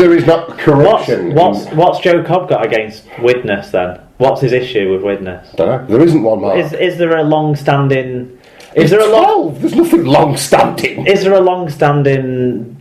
there is not corruption. What's Joe Cobb got against Widnes then? What's his issue with Widnes? I don't know. There isn't one, Mark. Is there a long-standing? There's nothing long-standing. Is there a long-standing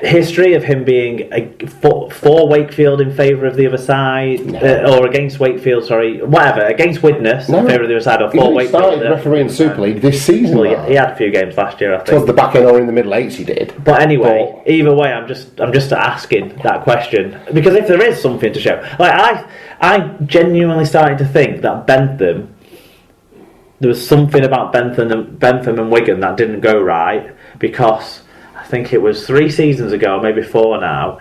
history of him being for Wakefield in favour of the other side, or against Wakefield? Sorry, whatever, against Widnes in favour of the other side, or for Wakefield? He started refereeing Super League this season. Well, he had a few games last year, I think. Towards the back end or in the middle eights, he did. But anyway, either way, I'm just asking that question because if there is something to show, like I genuinely started to think that Bentham. There was something about Bentham and Wigan that didn't go right because I think it was 3 seasons ago, maybe 4 now.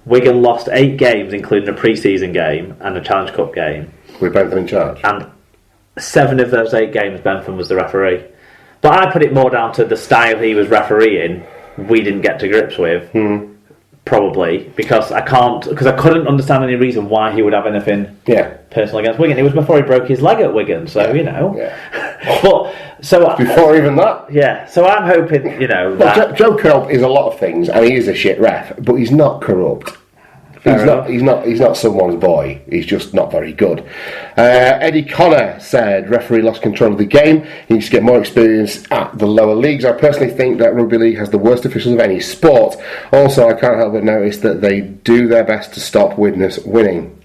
Wigan lost 8 games, including a pre-season game and a Challenge Cup game. With Bentham in charge, and 7 of those 8 games, Bentham was the referee. But I put it more down to the style he was refereeing. We didn't get to grips with. Probably because I couldn't understand any reason why he would have anything personal against Wigan. It was before he broke his leg at Wigan, so you know. Yeah. But so before even that, yeah. So I'm hoping, you know. Well, Joe Cobb is a lot of things, and he is a shit ref, but he's not corrupt. He's not someone's boy. He's just not very good. Eddie Connor said referee lost control of the game. He needs to get more experience at the lower leagues. I personally think that rugby league has the worst officials of any sport. Also, I can't help but notice that they do their best to stop Widnes winning.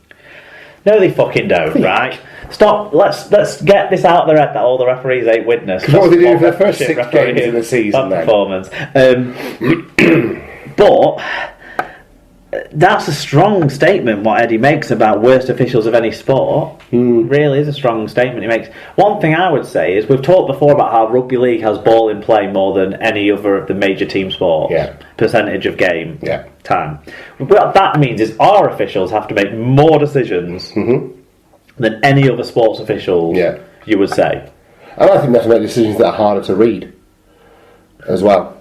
No, they fucking don't, right? Stop. Let's get this out of their head that all the referees hate Widnes. Because what did they do for the first 6 games of the season? Bad performance. But that's a strong statement what Eddie makes about worst officials of any sport. Really is a strong statement he makes. One thing I would say is we've talked before about how rugby league has ball in play more than any other of the major team sports. Percentage of game time. What that means is our officials have to make more decisions than any other sports officials, you would say. And I think they have to make decisions that are harder to read as well.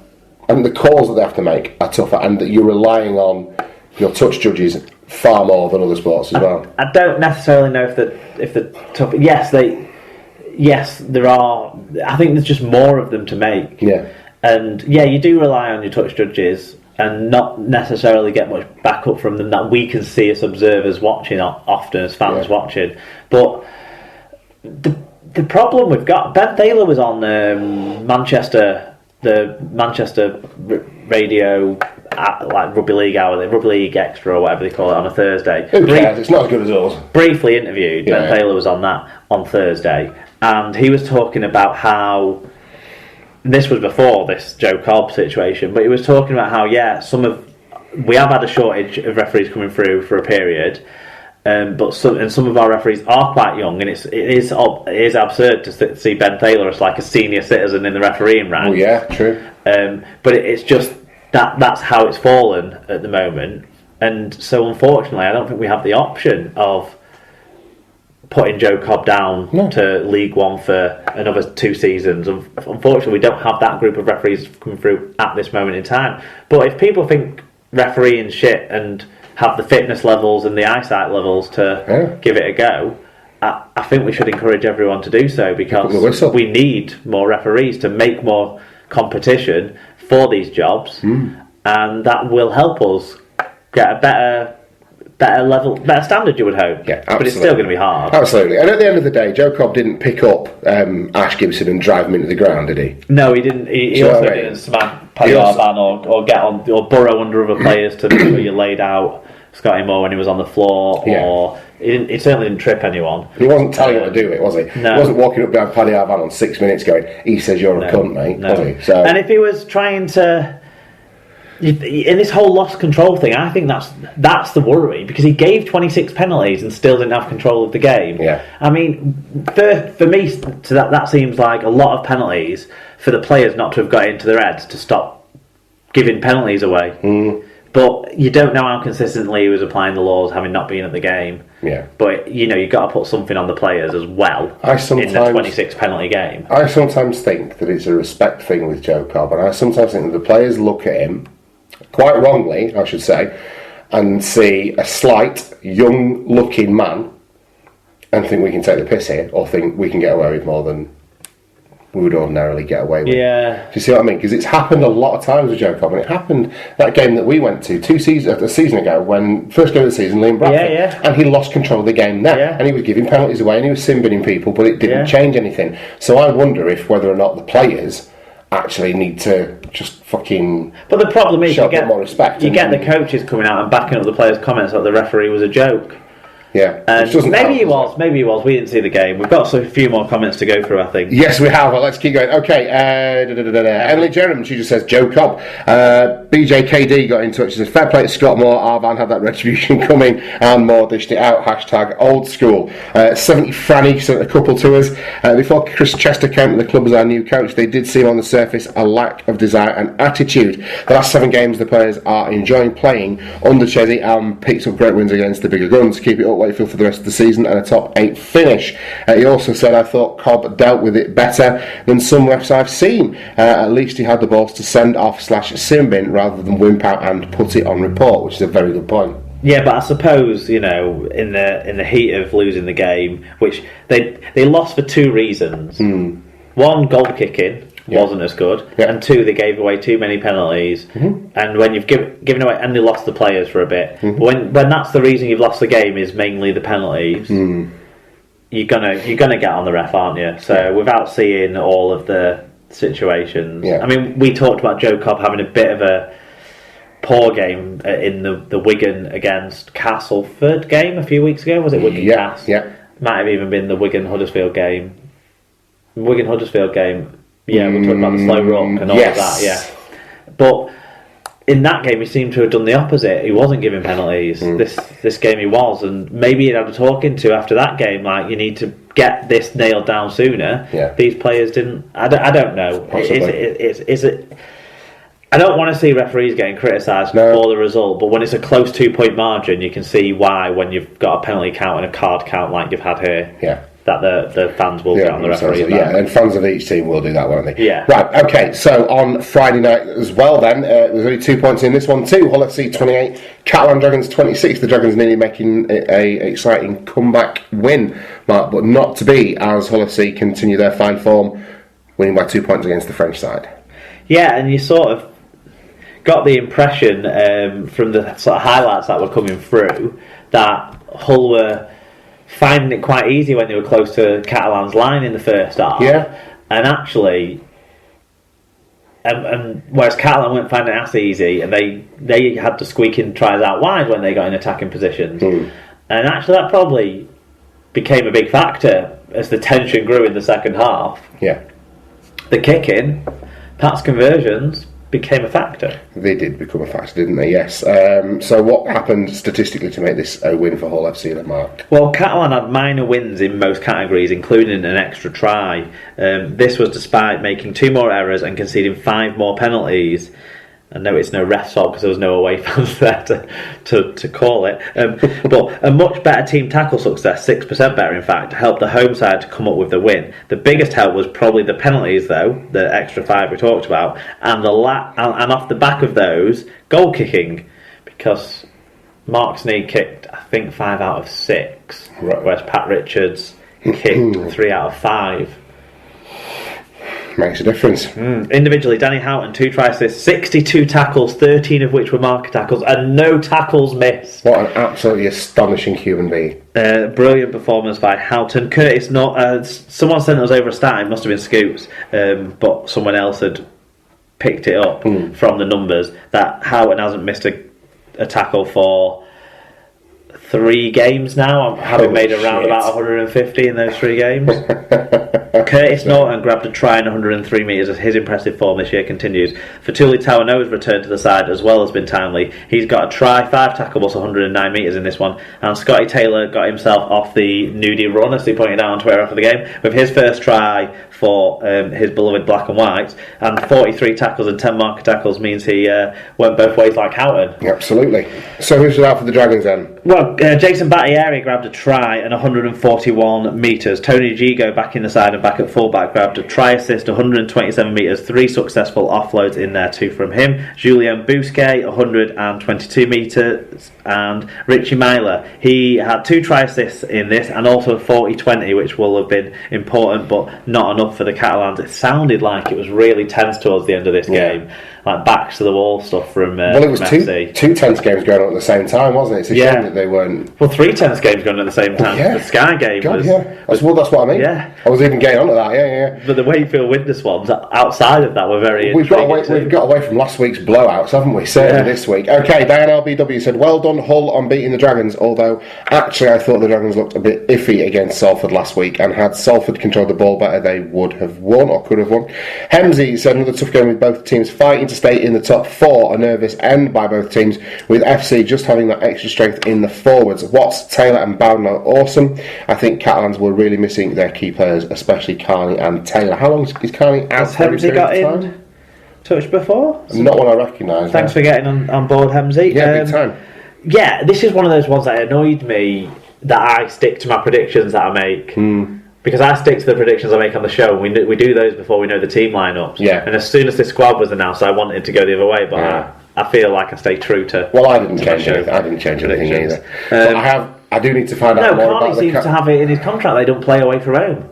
And the calls that they have to make are tougher, and that you're relying on your touch judges far more than other sports as well. I don't necessarily know if the tough. Yes, there are. I think there's just more of them to make. And you do rely on your touch judges and not necessarily get much backup from them that we can see as observers watching often, as fans watching. But the problem we've got, Ben Thaler was on the Manchester radio, like Rugby League Hour, the Rugby League Extra or whatever they call it, on a Thursday. Who cares? It's not as good as us. Briefly interviewed. Ben Thaler was on that on Thursday, and he was talking about how this was before this Joe Cobb situation, but he was talking about how we have had a shortage of referees coming through for a period. But some of our referees are quite young, and it is absurd to see Ben Thaler as like a senior citizen in the refereeing ranks. Oh yeah, true. But it's just that's how it's fallen at the moment, and so unfortunately, I don't think we have the option of putting Joe Cobb down to League One for another 2 seasons. Unfortunately, we don't have that group of referees coming through at this moment in time. But if people think refereeing shit and have the fitness levels and the eyesight levels to give it a go, I think we should encourage everyone to do so, because we need more referees to make more competition for these jobs, and that will help us get a better standard, you would hope. Yeah, absolutely. But it's still going to be hard. Absolutely. And at the end of the day, Joe Cobb didn't pick up Ash Gibson and drive him into the ground, did he? No, he didn't. He also didn't smack Paddy Arban or get on or burrow under other players to make sure you laid out Scotty Moore when he was on the floor, or he certainly didn't trip anyone. He wasn't telling him to do it, was he? No. He wasn't walking up behind Paddy Arban on 6 minutes going, he says you're a cunt, mate, was he? So, and if he was trying to, in this whole lost control thing, I think that's the worry, because he gave 26 penalties and still didn't have control of the game. I mean, for me, that seems like a lot of penalties for the players not to have got into their heads to stop giving penalties away. But you don't know how consistently he was applying the laws, having not been at the game. But you've got to put something on the players as well in the 26 penalty game. I sometimes think that it's a respect thing with Joe Cobb, and I sometimes think that the players look at him, quite wrongly, I should say, and see a slight, young-looking man and think we can take the piss here, or think we can get away with more than we would ordinarily get away with. Yeah. Do you see what I mean? Because it's happened a lot of times with Joe Cobb, and it happened that game that we went to a season ago, when first game of the season, Liam Bradford, and he lost control of the game there, and he was giving penalties away, and he was sin-binning people, but it didn't change anything. So I wonder if whether or not the players actually need to just fucking. But the problem is, you get more respect. You get the coaches coming out and backing up the players' comments that the referee was a joke. Yeah, and maybe he was. We didn't see the game. We've got a few more comments to go through, I think. Yes, we have. Well, let's keep going. Okay, Emily Jerem, she just says Joe Cobb. BJKD got in touch. She says, fair play to Scott Moore. Arvan had that retribution coming, and Moore dished it out. #old school. 70 Franny sent a couple to us. Before Chris Chester came to the club as our new coach, they did seem on the surface a lack of desire and attitude. The last 7 games, the players are enjoying playing under Chesney and picked up great wins against the bigger guns. Keep it up, Wakefield, for the rest of the season and a top 8 finish. He also said, I thought Cobb dealt with it better than some refs I've seen. At least he had the balls to send off /sin-bin rather than wimp out and put it on report, which is a very good point. Yeah, but I suppose, in the heat of losing the game, which they lost for 2 reasons. One, goal kicking wasn't as good, and 2, they gave away too many penalties. And when you've given away, and they lost the players for a bit. When that's the reason you've lost the game, is mainly the penalties. You're gonna get on the ref, aren't you? So without seeing all of the situations, I mean, we talked about Joe Cobb having a bit of a poor game in the Wigan against Castleford game a few weeks ago. Was it Wigan Cast? Yeah. Might have even been the Wigan-Huddersfield game. Wigan-Huddersfield game. Yeah, we'll talk about the slow rock and all of that, yeah. But in that game, he seemed to have done the opposite. He wasn't giving penalties. This game he was, and maybe he'd had a talking to after that game, like, you need to get this nailed down sooner. These players didn't. I don't know. I don't want to see referees getting criticised for the result, but when it's a close 2-point margin, you can see why, when you've got a penalty count and a card count like you've had here. That the fans will get on the referee. And fans of each team will do that, won't they? Yeah. Right, okay, so on Friday night as well then, there's only 2 points in this one too. Hull FC 28, Catalan Dragons 26. The Dragons nearly making a exciting comeback win, Mark, but not to be, as Hull FC continue their fine form, winning by 2 points against the French side. Yeah, and you sort of got the impression from the sort of highlights that were coming through that Hull were finding it quite easy when they were close to Catalan's line in the first half. And actually, and whereas Catalan weren't finding it as easy, and they had to squeak in tries out wide when they got in attacking positions. And actually, that probably became a big factor as the tension grew in the second half. The kicking, pass conversions, became a factor. They did become a factor, didn't they? Yes. So what happened statistically to make this a win for Hull FC then, Mark? Well, Catalan had minor wins in most categories, including an extra try. This was despite making 2 more errors and conceding 5 more penalties. I know it's no ref's fault because there was no away fans there to call it. But a much better team tackle success, 6% better in fact, helped the home side to come up with the win. The biggest help was probably the penalties though, the extra 5 we talked about, and and off the back of those, goal kicking, because Mark Sneed kicked, I think, 5 out of 6, whereas Pat Richards kicked 3 out of 5. Makes a difference. Individually, Danny Houghton, 2 try assists, 62 tackles, 13 of which were marker tackles, and no tackles missed. What an absolutely astonishing human being. Brilliant performance by Houghton. Curtis, someone sent us over a stat, it must have been Scoops, but someone else had picked it up from the numbers, that Houghton hasn't missed a tackle for 3 games now, having made around about 150 in those 3 games. Curtis Norton grabbed a try in 103 metres as his impressive form this year continues. Fatuli Tawano's return to the side as well has been timely. He's got a try, 5 tackles, 109 metres in this one, and Scotty Taylor got himself off the nudie run, as he pointed out on Twitter after the game, with his first try for his beloved black and whites, and 43 tackles and 10 marker tackles means he went both ways like Houghton. Absolutely. So who's out for the Dragons then? Well, Jason Battieri grabbed a try and 141 metres. Tony Gigo back in the side and back at fullback grabbed a try assist, 127 metres, 3 successful offloads in there, 2 from him. Julien Bousquet, 122 metres, and Richie Myler, he had 2 try assists in this and also a 40-20, which will have been important but not enough for the Catalans. It sounded like it was really tense towards the end of this game, like backs to the wall stuff from well, it was two tense games going on at the same time, wasn't it? It's a shame that they weren't. Well, 3 tense games going on at the same time. The Sky game was. That's what I mean. Yeah, I was even getting on to that. But the Wakefield Witness ones outside of that were very. We've got away from last week's blowouts, haven't we? Certainly this week. Okay, Diane LBW said, "Well done, Hull, on beating the Dragons. Although actually, I thought the Dragons looked a bit iffy against Salford last week, and had Salford controlled the ball better, they would have won or could have won." Hemsey said, "Another tough game with both teams fighting to stay in the top 4. A nervous end by both teams, with FC just having that extra strength in the forwards. Watts, Taylor and Bowden are awesome. I think Catalans were really missing their key players, especially Carney and Taylor." How long is Carney out? Has Hemsey got in touch before? Not one I recognise. Thanks for getting on board, Hemsey. Yeah, big time. Yeah, this is one of those ones that annoyed me, that I stick to my predictions that I make. Because I stick to the predictions I make on the show, and we do those before we know the team lineups. Yeah. And as soon as this squad was announced, I wanted to go the other way, but I feel like I stay true to. Well, I didn't change anything. I didn't change anything either. But I do need to find out more about the. No, Carney seems to have it in his contract. They don't play away from home.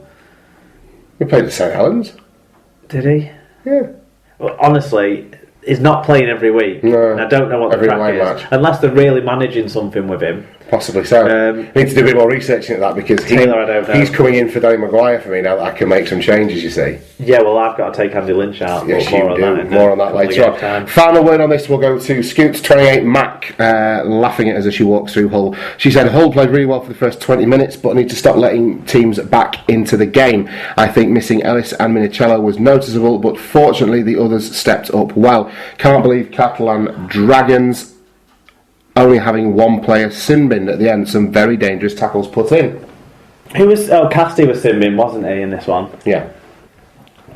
We played at St Helens. Did he? Yeah. Well, honestly, he's not playing every week. No. And I don't know what the crack is. Match. Unless they're really managing something with him. Possibly so. Need to do a bit more research into that, because Taylor, I don't know. He's coming in for Danny Maguire for me now that I can make some changes, you see. Yeah, well, I've got to take Andy Lynch out. Yes, more you do. on that More on that later on. Final word on this will go to Scoots28 Mac, laughing at us as she walks through Hull. She said, "Hull played really well for the first 20 minutes, but need to stop letting teams back into the game. I think missing Ellis and Minicello was noticeable, but fortunately the others stepped up well. Can't believe Catalan Dragons only having one player sin-binned at the end. Some very dangerous tackles put in." Who was? Oh, Casti was sin-binned, wasn't he, in this one? Yeah.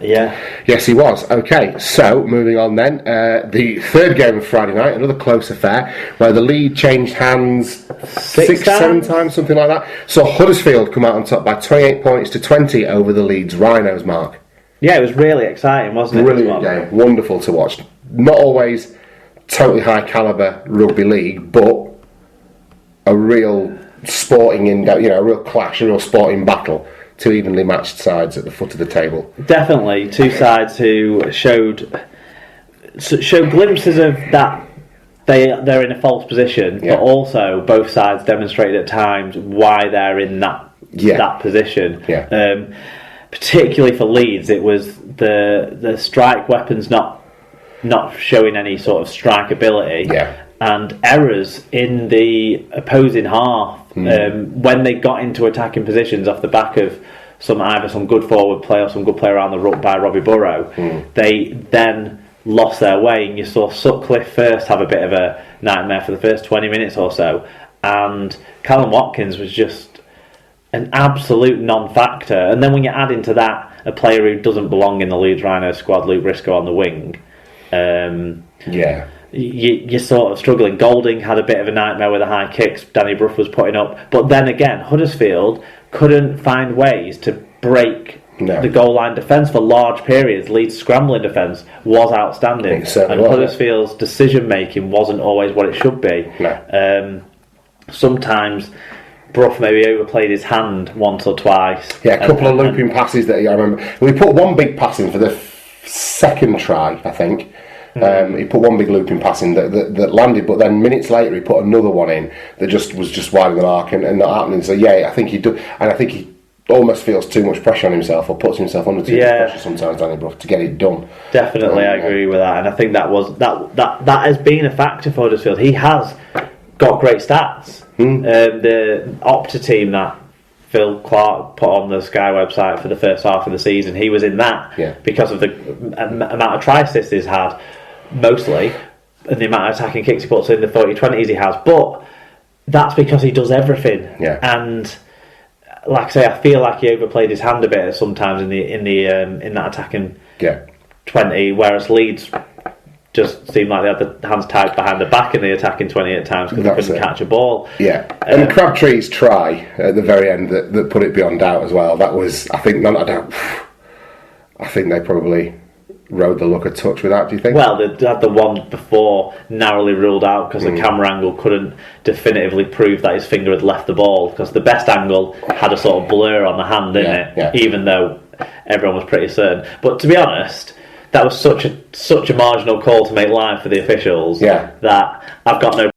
Yeah. Yes, he was. Okay, so moving on then. The third game of Friday night, another close affair, where the lead changed hands 6-7 times, something like that. So Huddersfield come out on top by 28 points to 20 over the Leeds Rhinos, Mark. Yeah, it was really exciting, wasn't it? Brilliant game. Wonderful to watch. Not always totally high calibre rugby league, but a real sporting, a real clash, a real sporting battle. 2 evenly matched sides at the foot of the table. Definitely, 2 sides who showed glimpses of that they're in a false position, but also both sides demonstrated at times why they're in that position. Yeah. Particularly for Leeds, it was the strike weapons not showing any sort of strike ability, and errors in the opposing half when they got into attacking positions off the back of either some good forward play or some good play around the ruck by Robbie Burrow. They then lost their way, and you saw Sutcliffe first have a bit of a nightmare for the first 20 minutes or so, and Callum Watkins was just an absolute non-factor. And then when you add into that a player who doesn't belong in the Leeds Rhinos squad, Luke Briscoe on the wing, you're sort of struggling. Golding had a bit of a nightmare with the high kicks Danny Brough was putting up, but then again Huddersfield couldn't find ways to break the goal line defence for large periods. Leeds' scrambling defence was outstanding, and Huddersfield's decision making wasn't always what it should be. Sometimes Brough maybe overplayed his hand once or twice. Yeah, a couple of looping passes that I remember. We put one big pass in for the second try, I think. He put one big looping pass in that landed, but then minutes later he put another one in that was just wide of the mark and not happening. So I think he do, and I think he almost feels too much pressure on himself, or puts himself under too much pressure sometimes, Danny Brough, to get it done. Definitely, I agree with that, and I think that has been a factor for Huddersfield. He has got great stats. The Opta team that Phil Clark put on the Sky website for the first half of the season, he was in that because of the amount of try assists he's had, mostly, and the amount of attacking kicks he puts in, the 40-20s he has. But that's because he does everything. And like I say, I feel like he overplayed his hand a bit sometimes in that attacking 20, whereas Leeds just seemed like they had the hands tied behind the back in the attacking 28 times because they couldn't catch a ball. Yeah, and Crabtree's try at the very end that put it beyond doubt as well. That was, I think, not a doubt. I think they probably rode the luck a touch with that, do you think? Well, they had the one before narrowly ruled out because the camera angle couldn't definitively prove that his finger had left the ball, because the best angle had a sort of blur on the hand in it, even though everyone was pretty certain. But to be honest, that was such a marginal call to make live for the officials that I've got no